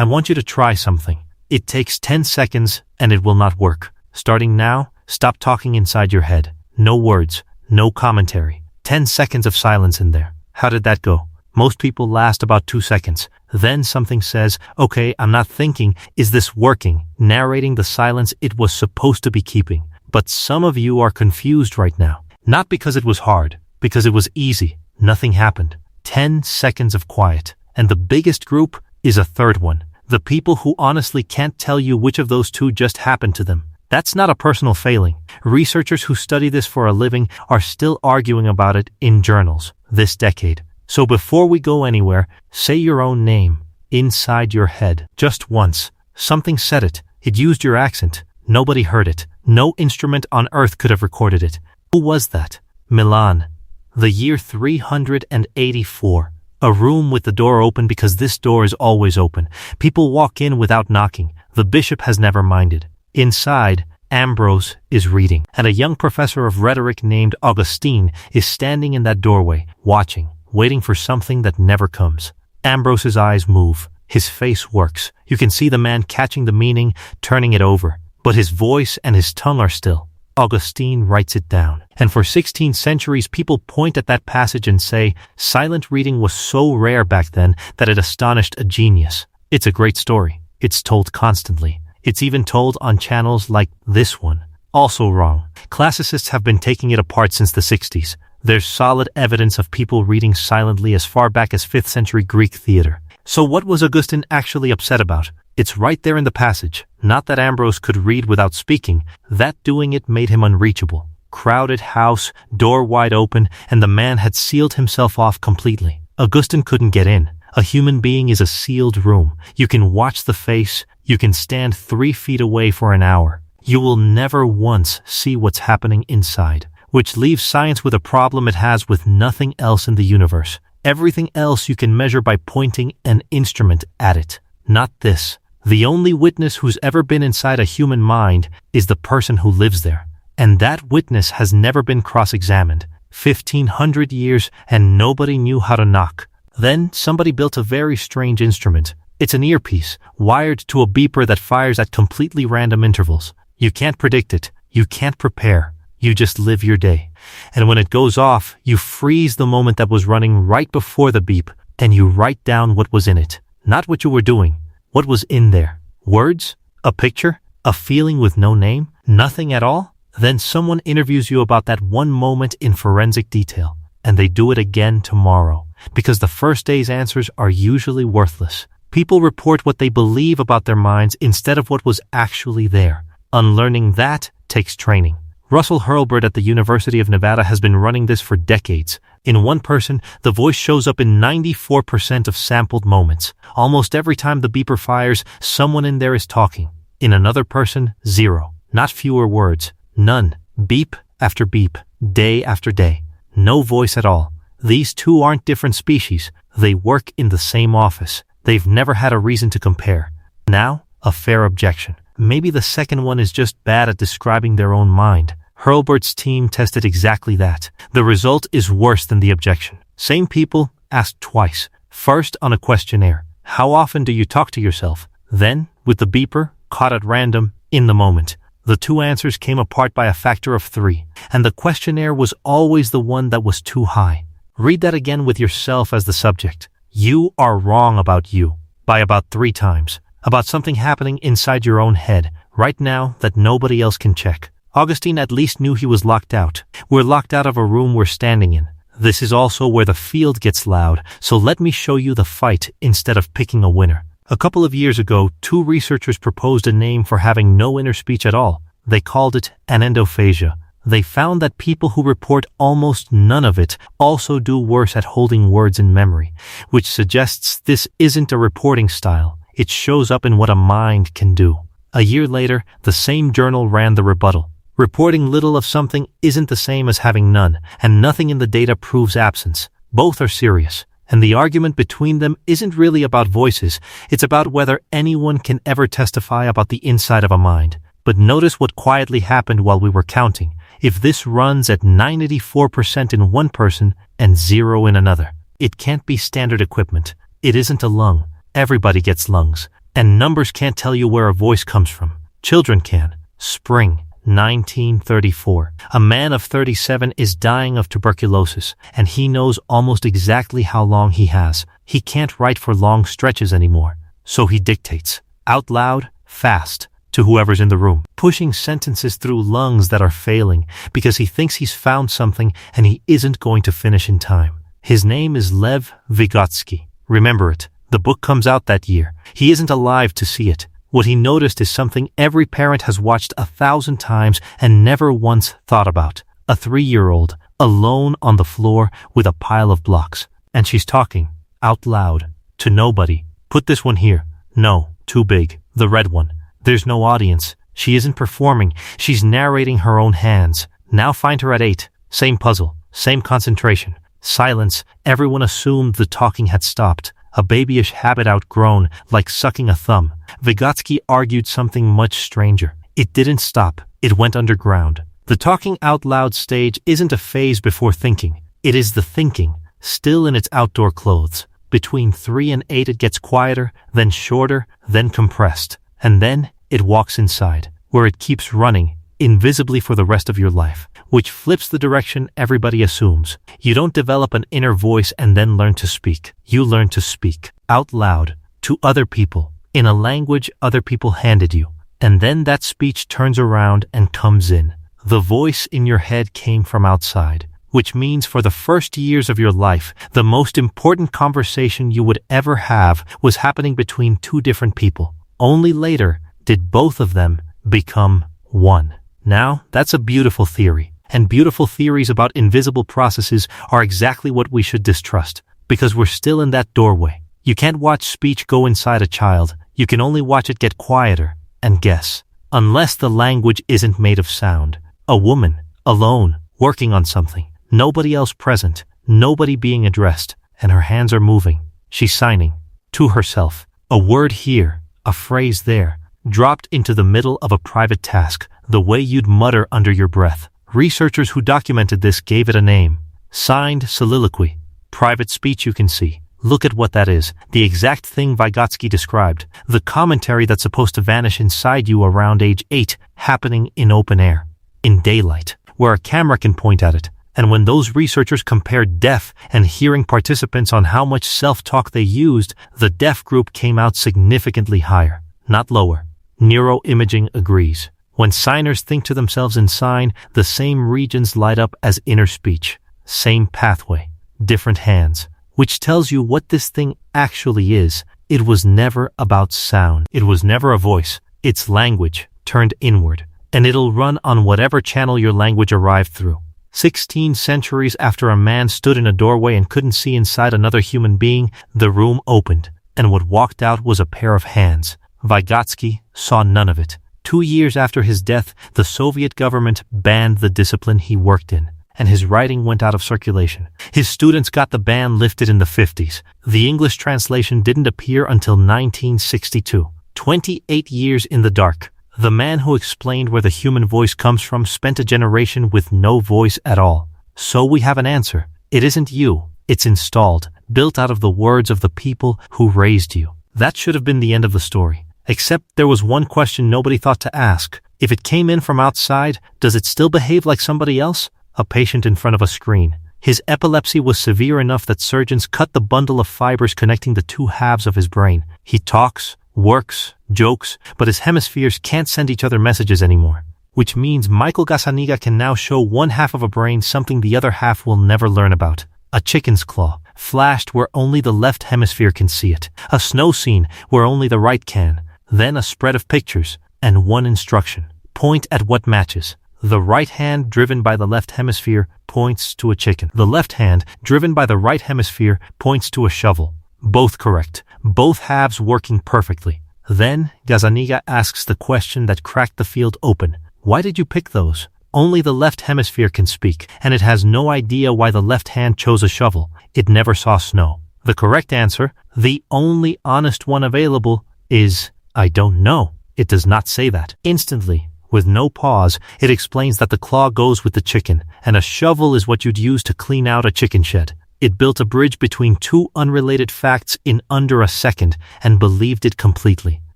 I want you to try something. It takes 10 seconds and it will not work. Starting now, stop talking inside your head. No words, no commentary. 10 seconds of silence in there. How did that go? Most people last about 2 seconds. Then something says, okay, I'm not thinking, is this working? Narrating the silence it was supposed to be keeping. But some of you are confused right now. Not because it was hard, because it was easy. Nothing happened. 10 seconds of quiet. And the biggest group is a third one. The people who honestly can't tell you which of those two just happened to them. That's not a personal failing. Researchers who study this for a living are still arguing about it in journals this decade. So before we go anywhere, say your own name inside your head just once. Something said it. It used your accent. Nobody heard it. No instrument on earth could have recorded it. Who was that? Milan. The year 384. A room with the door open because this door is always open. People walk in without knocking. The bishop has never minded. Inside, Ambrose is reading, and a young professor of rhetoric named Augustine is standing in that doorway, watching, waiting for something that never comes. Ambrose's eyes move. His face works. You can see the man catching the meaning, turning it over. But his voice and his tongue are still. Augustine writes it down. And for 16 centuries, people point at that passage and say, silent reading was so rare back then that it astonished a genius. It's a great story. It's told constantly. It's even told on channels like this one. Also wrong. Classicists have been taking it apart since the 60s. There's solid evidence of people reading silently as far back as 5th century Greek theater. So what was Augustine actually upset about? It's right there in the passage. Not that Ambrose could read without speaking. That doing it made him unreachable. Crowded house, door wide open, and the man had sealed himself off completely. Augustine couldn't get in. A human being is a sealed room. You can watch the face. You can stand 3 feet away for an hour. You will never once see what's happening inside, which leaves science with a problem it has with nothing else in the universe. Everything else you can measure by pointing an instrument at it. Not this. The only witness who's ever been inside a human mind is the person who lives there. And that witness has never been cross-examined. 1500 years and nobody knew how to knock. Then somebody built a very strange instrument. It's an earpiece, wired to a beeper that fires at completely random intervals. You can't predict it. You can't prepare. You just live your day. And when it goes off, you freeze the moment that was running right before the beep, and you write down what was in it. Not what you were doing. What was in there? Words? A picture? A feeling with no name? Nothing at all? Then someone interviews you about that one moment in forensic detail, and they do it again tomorrow, because the first day's answers are usually worthless. People report what they believe about their minds instead of what was actually there. Unlearning that takes training. Russell Hurlburt at the University of Nevada has been running this for decades. In one person, the voice shows up in 94% of sampled moments. Almost every time the beeper fires, someone in there is talking. In another person, 0. Not fewer words. None. Beep after beep. Day after day. No voice at all. These two aren't different species. They work in the same office. They've never had a reason to compare. Now, a fair objection. Maybe the second one is just bad at describing their own mind. Hurlburt's team tested exactly that. The result is worse than the objection. Same people, asked twice. First on a questionnaire. How often do you talk to yourself? Then, with the beeper, caught at random, in the moment. The two answers came apart by a factor of 3, and the questionnaire was always the one that was too high. Read that again with yourself as the subject. You are wrong about you, by about 3 times. About something happening inside your own head, right now, that nobody else can check. Augustine at least knew he was locked out. We're locked out of a room we're standing in. This is also where the field gets loud, so let me show you the fight instead of picking a winner. A couple of years ago, 2 researchers proposed a name for having no inner speech at all. They called it anendophagia. They found that people who report almost none of it also do worse at holding words in memory, which suggests this isn't a reporting style. It shows up in what a mind can do. A year later, the same journal ran the rebuttal. Reporting little of something isn't the same as having none, and nothing in the data proves absence. Both are serious. And the argument between them isn't really about voices. It's about whether anyone can ever testify about the inside of a mind. But notice what quietly happened while we were counting. If this runs at 94% in one person and 0 in another, it can't be standard equipment. It isn't a lung. Everybody gets lungs. And numbers can't tell you where a voice comes from. Children can. Spring, 1934. A man of 37 is dying of tuberculosis, and he knows almost exactly how long he has. He can't write for long stretches anymore, so he dictates, out loud, fast, to whoever's in the room, pushing sentences through lungs that are failing because he thinks he's found something and he isn't going to finish in time. His name is Lev Vygotsky. Remember it. The book comes out that year. He isn't alive to see it. What he noticed is something every parent has watched 1,000 times and never once thought about. A 3-year-old, alone on the floor with a pile of blocks. And she's talking, out loud, to nobody. Put this one here. No, too big. The red one. There's no audience. She isn't performing. She's narrating her own hands. Now find her at 8. Same puzzle. Same concentration. Silence. Everyone assumed the talking had stopped. A babyish habit outgrown, like sucking a thumb. Vygotsky argued something much stranger. It didn't stop. It went underground. The talking out loud stage isn't a phase before thinking. It is the thinking, still in its outdoor clothes. Between 3 and 8 it gets quieter, then shorter, then compressed. And then it walks inside, where it keeps running, invisibly for the rest of your life, which flips the direction everybody assumes. You don't develop an inner voice and then learn to speak. You learn to speak, out loud, to other people, in a language other people handed you. And then that speech turns around and comes in. The voice in your head came from outside, which means for the first years of your life, the most important conversation you would ever have was happening between 2 different people. Only later did both of them become one. Now, that's a beautiful theory, and beautiful theories about invisible processes are exactly what we should distrust, because we're still in that doorway. You can't watch speech go inside a child. You can only watch it get quieter and guess. Unless the language isn't made of sound. A woman, alone, working on something. Nobody else present, nobody being addressed, and her hands are moving. She's signing, to herself, a word here, a phrase there, dropped into the middle of a private task, the way you'd mutter under your breath. Researchers who documented this gave it a name. Signed soliloquy. Private speech, you can see. Look at what that is. The exact thing Vygotsky described. The commentary that's supposed to vanish inside you around age 8, happening in open air. In daylight, where a camera can point at it. And when those researchers compared deaf and hearing participants on how much self-talk they used, the deaf group came out significantly higher, not lower. Neuroimaging agrees. When signers think to themselves in sign, the same regions light up as inner speech. Same pathway, different hands, which tells you what this thing actually is. It was never about sound. It was never a voice. It's language, turned inward. And it'll run on whatever channel your language arrived through. 16 centuries after a man stood in a doorway and couldn't see inside another human being, the room opened, and what walked out was a pair of hands. Vygotsky saw none of it. 2 years after his death, the Soviet government banned the discipline he worked in, and his writing went out of circulation. His students got the ban lifted in the 50s. The English translation didn't appear until 1962. 28 years in the dark. The man who explained where the human voice comes from spent a generation with no voice at all. So we have an answer. It isn't you. It's installed, built out of the words of the people who raised you. That should have been the end of the story. Except there was one question nobody thought to ask. If it came in from outside, does it still behave like somebody else? A patient in front of a screen. His epilepsy was severe enough that surgeons cut the bundle of fibers connecting the 2 halves of his brain. He talks, works, jokes, but his hemispheres can't send each other messages anymore. Which means Michael Gazzaniga can now show one half of a brain something the other half will never learn about. A chicken's claw, flashed where only the left hemisphere can see it. A snow scene where only the right can. Then a spread of pictures, and one instruction. Point at what matches. The right hand, driven by the left hemisphere, points to a chicken. The left hand, driven by the right hemisphere, points to a shovel. Both correct. Both halves working perfectly. Then, Gazzaniga asks the question that cracked the field open. Why did you pick those? Only the left hemisphere can speak, and it has no idea why the left hand chose a shovel. It never saw snow. The correct answer, the only honest one available, is, I don't know. It does not say that. Instantly, with no pause, it explains that the claw goes with the chicken, and a shovel is what you'd use to clean out a chicken shed. It built a bridge between two unrelated facts in under a second and believed it completely.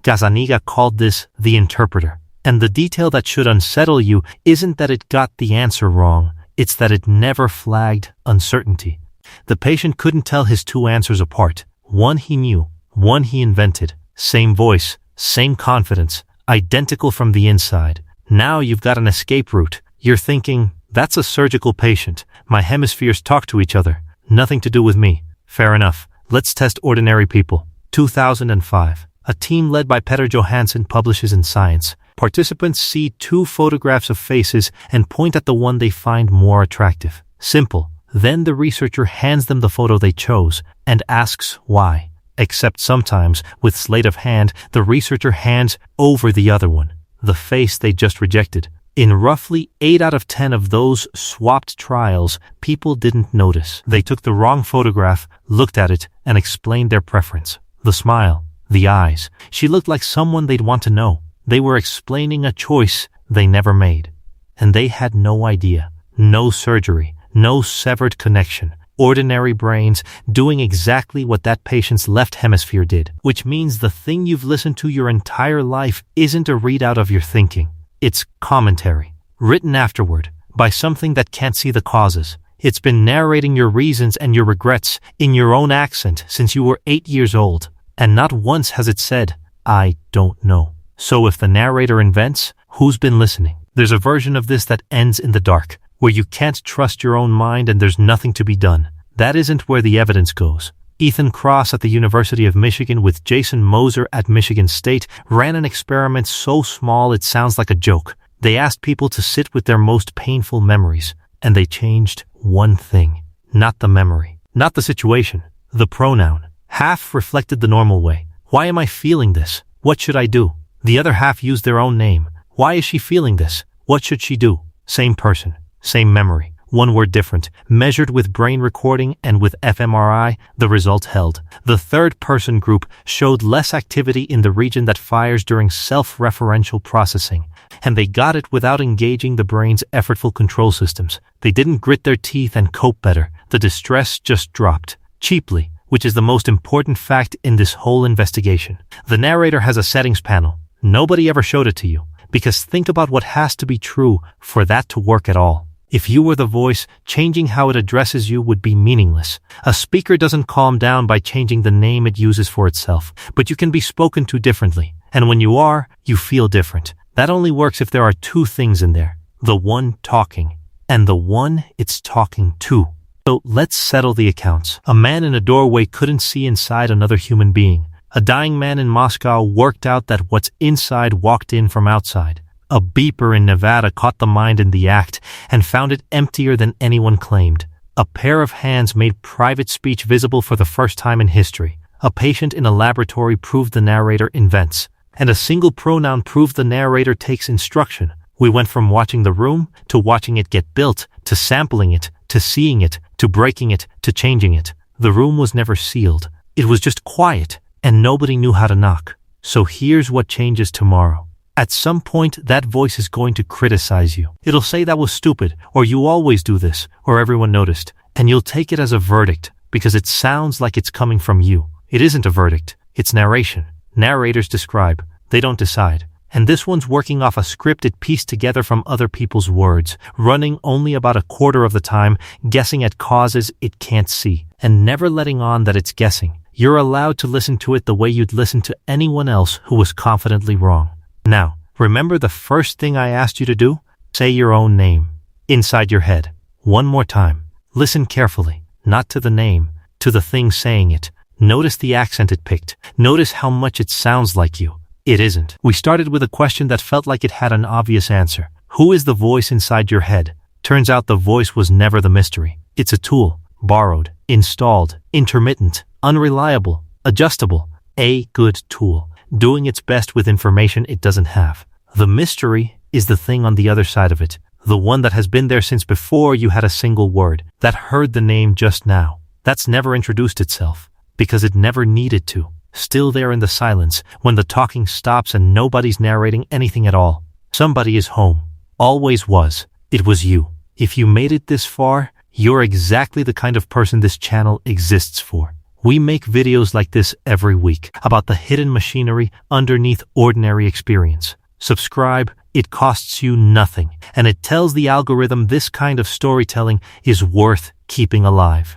Gazzaniga called this the interpreter. And the detail that should unsettle you isn't that it got the answer wrong, it's that it never flagged uncertainty. The patient couldn't tell his two answers apart. One he knew, one he invented. Same voice, same confidence, identical from the inside. Now you've got an escape route. You're thinking, that's a surgical patient. My hemispheres talk to each other. Nothing to do with me. Fair enough. Let's test ordinary people. 2005. A team led by Peter Johansson publishes in Science. Participants see two photographs of faces and point at the one they find more attractive. Simple. Then the researcher hands them the photo they chose and asks why. Except sometimes, with sleight of hand, the researcher hands over the other one, the face they just rejected. In roughly 8 out of 10 of those swapped trials, people didn't notice. They took the wrong photograph, looked at it, and explained their preference. The smile, the eyes. She looked like someone they'd want to know. They were explaining a choice they never made. And they had no idea. No surgery. No severed connection. Ordinary brains doing exactly what that patient's left hemisphere did. Which means the thing you've listened to your entire life isn't a readout of your thinking. It's commentary. Written afterward. By something that can't see the causes. It's been narrating your reasons and your regrets in your own accent since you were 8 years old. And not once has it said, I don't know. So if the narrator invents, who's been listening? There's a version of this that ends in the dark, where you can't trust your own mind and there's nothing to be done. That isn't where the evidence goes. Ethan Cross at the University of Michigan with Jason Moser at Michigan State ran an experiment so small it sounds like a joke. They asked people to sit with their most painful memories, and they changed one thing. Not the memory, not the situation, the pronoun. Half reflected the normal way. Why am I feeling this? What should I do? The other half used their own name. Why is she feeling this? What should she do? Same person, same memory. One word different. Measured with brain recording and with fMRI, the result held. The third person group showed less activity in the region that fires during self-referential processing. And they got it without engaging the brain's effortful control systems. They didn't grit their teeth and cope better. The distress just dropped. Cheaply, which is the most important fact in this whole investigation. The narrator has a settings panel. Nobody ever showed it to you. Because think about what has to be true for that to work at all. If you were the voice, changing how it addresses you would be meaningless. A speaker doesn't calm down by changing the name it uses for itself, but you can be spoken to differently. And when you are, you feel different. That only works if there are two things in there. The one talking, and the one it's talking to. So let's settle the accounts. A man in a doorway couldn't see inside another human being. A dying man in Moscow worked out that what's inside walked in from outside. A beeper in Nevada caught the mind in the act and found it emptier than anyone claimed. A pair of hands made private speech visible for the first time in history. A patient in a laboratory proved the narrator invents. And a single pronoun proved the narrator takes instruction. We went from watching the room to watching it get built, to sampling it, to seeing it, to breaking it, to changing it. The room was never sealed. It was just quiet, and nobody knew how to knock. So here's what changes tomorrow. At some point, that voice is going to criticize you. It'll say that was stupid, or you always do this, or everyone noticed. And you'll take it as a verdict, because it sounds like it's coming from you. It isn't a verdict. It's narration. Narrators describe. They don't decide. And this one's working off a script it pieced together from other people's words, running only about a quarter of the time, guessing at causes it can't see, and never letting on that it's guessing. You're allowed to listen to it the way you'd listen to anyone else who was confidently wrong. Now, remember the first thing I asked you to do? Say your own name. Inside your head. One more time. Listen carefully. Not to the name, to the thing saying it. Notice the accent it picked. Notice how much it sounds like you. It isn't. We started with a question that felt like it had an obvious answer. Who is the voice inside your head? Turns out the voice was never the mystery. It's a tool. Borrowed. Installed. Intermittent. Unreliable. Adjustable. A good tool. Doing its best with information it doesn't have. The mystery is the thing on the other side of it. The one that has been there since before you had a single word. That heard the name just now. That's never introduced itself. Because it never needed to. Still there in the silence, when the talking stops and nobody's narrating anything at all. Somebody is home. Always was. It was you. If you made it this far, You're exactly the kind of person this channel exists for. We make videos like this every week about the hidden machinery underneath ordinary experience. Subscribe, it costs you nothing, and it tells the algorithm this kind of storytelling is worth keeping alive.